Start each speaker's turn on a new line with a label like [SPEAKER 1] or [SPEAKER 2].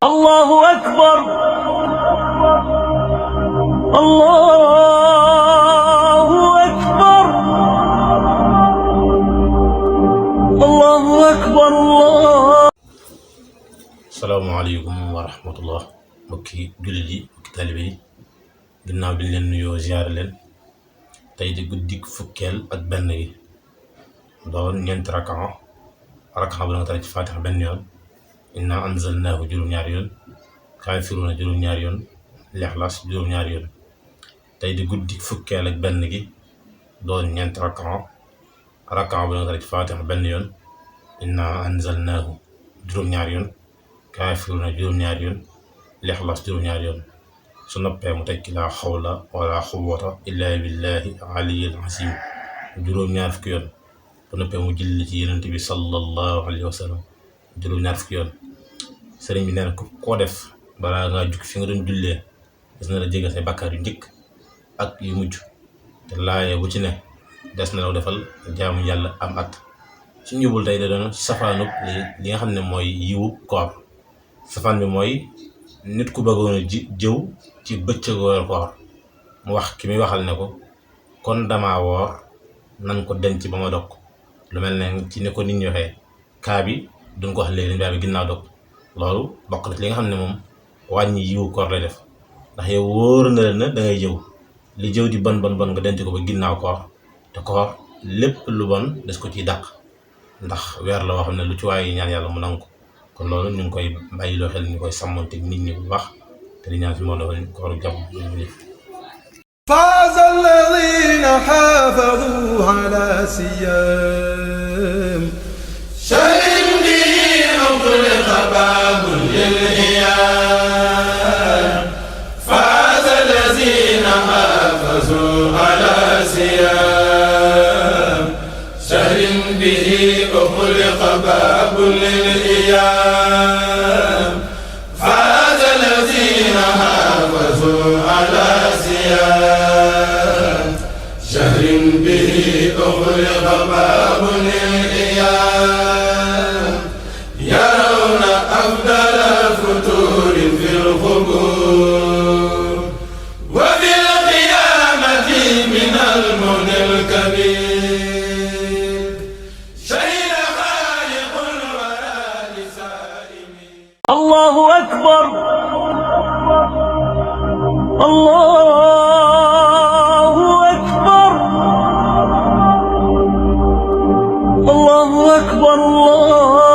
[SPEAKER 1] الله أكبر الله أكبر الله أكبر الله.
[SPEAKER 2] salaamaaleykum wa rahmatullah mbokki jullit yi mbokki taalibe yi ginnaaw bi ñu leen nuyoo ziyaare leen tey di guddik fukkeel ak benn gi doon ñeenti rakaa bu la nga tara ci faatixa benn yoon, inna anzalnaahu juróom-ñaari yoon, kaafiruuna juróom-ñaari yoon, lixlaas juróom-ñaari yoon. tey di guddik fukkeel ak benn gi doon ñeenti rakaa bu la nga tara ci faatixa benn yoon, inna anzalnaahu juróom-ñaari yoon, kaafiruuna juróom-ñaari yoon, lixlaas juróom-ñaari yoon. su noppee mu tekki laa xawla wala quwwata illaa billahi aliyyil asiim juróom-ñaar fukki yoon. bu noppee mu julli ci yonent bi sallallahu alayhi wa sallam juróom-ñaar fukki yoon. sëriñ bi nee na koo def balaa ngaa jug fi nga doon jullee des na la jégal say bàkkaar yu njëkk ak yu mujj, te laaye bu ci ne des na la defal jaamu yàlla am at. suñu yóbbul tey da doon safaanub li nga xam ne mooy yiwu koor. safaan bi mooy nit ku bëggoon a jëw ci bëccëgu weeru koor mu wax ki muy waxal ne ko kon dama woor nan ko denc ba ma dog. lu mel ne ci ne ko nit ñi waxee kaa bi duñ ko wax léegi dañ bàyyi bi ginnaaw dog. loolu bokk na ci li nga xam ne moom wàññi yiwu koor lay def, ndax yow wóor na la ne da ngay jëw, li jëw di bon nga denc ko ba ginnaaw koor, te koor lépp lu bon des ko ciy dàq, ndax weer la woo xam ne lu ci waaye ñaan yàlla mu nangu ko. kon loolu ñu ngi koy bàyyi loo xel, ñu koy sàmmante nit ñi bu baax te di ñaan si moo dafa kooru jàmm ñu
[SPEAKER 3] فاز الذين حافظوا على سيام شهر به أغلق باب للإيام. فاز الذين حافظوا على سيام شهر به أغلق باب للإيام. فاز الذين حافظوا على سيام شهر به أغلق باب للإيام. يرون أفضل الفطور في القبور وفي القيامة من المنى الكبير. شهد خالق الورى لسائمين.
[SPEAKER 1] الله أكبر الله